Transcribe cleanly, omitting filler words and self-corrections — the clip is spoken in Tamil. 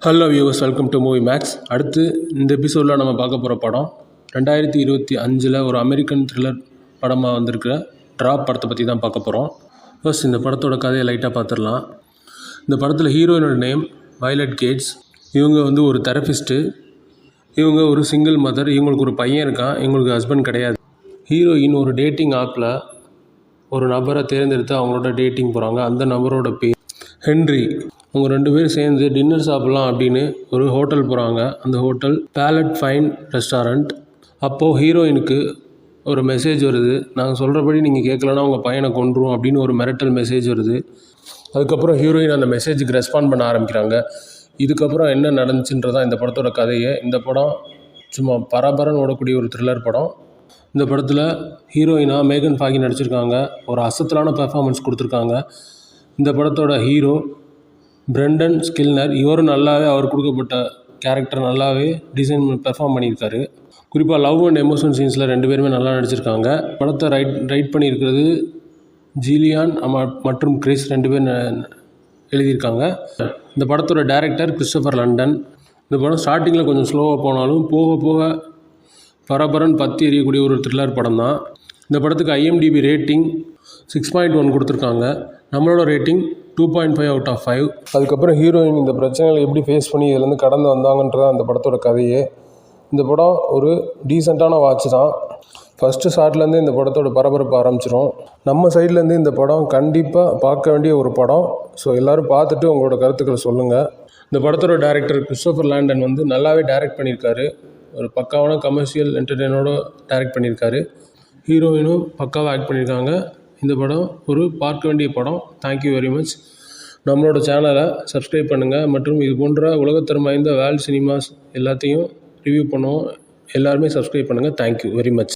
Hello viewers, welcome to movie max. அடுத்து இந்த எபிசோடில் நம்ம பார்க்க போகிற படம் 2025 ஒரு அமெரிக்கன் த்ரில்லர் படமாக வந்திருக்கிற ட்ராப் படத்தை பற்றி தான் பார்க்க போகிறோம். ஃபர்ஸ்ட் இந்த படத்தோட கதையை லைட்டாக பார்த்துடலாம். இந்த படத்தில் ஹீரோயினோட நேம் வயலட் கேட்ஸ். இவங்க ஒரு தெரபிஸ்ட்டு. இவங்க ஒரு சிங்கிள் மதர். இவங்களுக்கு ஒரு பையன் இருக்கான். இவங்களுக்கு ஹஸ்பண்ட் கிடையாது. ஹீரோயின் ஒரு டேட்டிங் ஆப்பில் ஒரு நபரை தேர்ந்தெடுத்து அவங்களோட டேட்டிங் போகிறாங்க. அந்த நபரோட பேர் ஹென்ரி. அவங்க 2 பேரும் சேர்ந்து டின்னர் சாப்பிட்லாம் அப்படின்னு ஒரு ஹோட்டல் போகிறாங்க. அந்த ஹோட்டல் பேலட் ஃபைன் ரெஸ்டாரண்ட். அப்போது ஹீரோயினுக்கு ஒரு மெசேஜ் வருது. நாங்கள் சொல்கிறபடி நீங்கள் கேட்கலன்னா உங்கள் பையனை கொன்றுவோம் அப்படின்னு ஒரு மிரட்டல் மெசேஜ் வருது. அதுக்கப்புறம் ஹீரோயின் அந்த மெசேஜுக்கு ரெஸ்பாண்ட் பண்ண ஆரம்பிக்கிறாங்க. இதுக்கப்புறம் என்ன நடந்துச்சுன்றதான் இந்த படத்தோட கதையை. இந்த படம் சும்மா பரபரன்னு ஓடக்கூடிய ஒரு த்ரில்லர் படம். இந்த படத்தில் ஹீரோயினாக மேகன் ஃபாகி நடிச்சிருக்காங்க. ஒரு அசத்தலான பெர்ஃபார்மன்ஸ் கொடுத்துருக்காங்க. இந்த படத்தோட ஹீரோ பிரெண்டன் ஸ்கில்னர். இவரும் நல்லாவே அவர் கொடுக்கப்பட்ட கேரக்டர் நல்லாவே டிசைன் பெர்ஃபார்ம் பண்ணியிருக்காரு. குறிப்பாக லவ் அண்ட் எமோஷன் சீன்ஸில் 2 பேருமே நல்லா நடிச்சிருக்காங்க. படத்தை ரைட் பண்ணியிருக்கிறது ஜிலியான் மற்றும் கிறிஸ் 2 பேர் எழுதியிருக்காங்க. இந்த படத்தோட டைரக்டர் கிறிஸ்டோபர் லண்டன். இந்த படம் ஸ்டார்டிங்கில் கொஞ்சம் ஸ்லோவாக போனாலும் போக போக பரபரன் பற்றி எரியக்கூடிய ஒரு த்ரில்லர் படம் தான். இந்த படத்துக்கு IMDb ரேட்டிங் 6.1 கொடுத்துருக்காங்க. நம்மளோட ரேட்டிங் 2.5 out of 5. அதுக்கப்புறம் ஹீரோயின் இந்த பிரச்சனைகளை எப்படி ஃபேஸ் பண்ணி இதுலேருந்து கடந்து வந்தாங்கன்றது அந்த படத்தோட கதையே. இந்த படம் ஒரு டீசெண்டான வாட்ச் தான். ஃபஸ்ட்டு ஷார்ட்லேருந்து இந்த படத்தோட பரபரப்பு ஆரம்பிச்சிடும். நம்ம சைட்லேருந்து இந்த படம் கண்டிப்பாக பார்க்க வேண்டிய ஒரு படம். ஸோ எல்லோரும் பார்த்துட்டு உங்களோட கருத்துக்களை சொல்லுங்கள். இந்த படத்தோட டைரக்டர் கிறிஸ்டோபர் லாண்டன் நல்லாவே டைரக்ட் பண்ணியிருக்காரு. ஒரு பக்காவான கமர்ஷியல் என்டர்டெயினோட டைரக்ட் பண்ணியிருக்காரு. ஹீரோயினும் பக்காவாக ஆக்ட் பண்ணியிருக்காங்க. இந்த படம் ஒரு பார்க்க வேண்டிய படம். Thank you very much. நம்மளோட சேனலை சப்ஸ்கிரைப் பண்ணுங்கள். மற்றும் இது போன்ற உலகத்தரம் வாய்ந்த வேர்ல்ட் சினிமாஸ் எல்லாத்தையும் ரிவ்யூ பண்ணுவோம். எல்லாருமே சப்ஸ்கிரைப் பண்ணுங்கள். Thank you very much.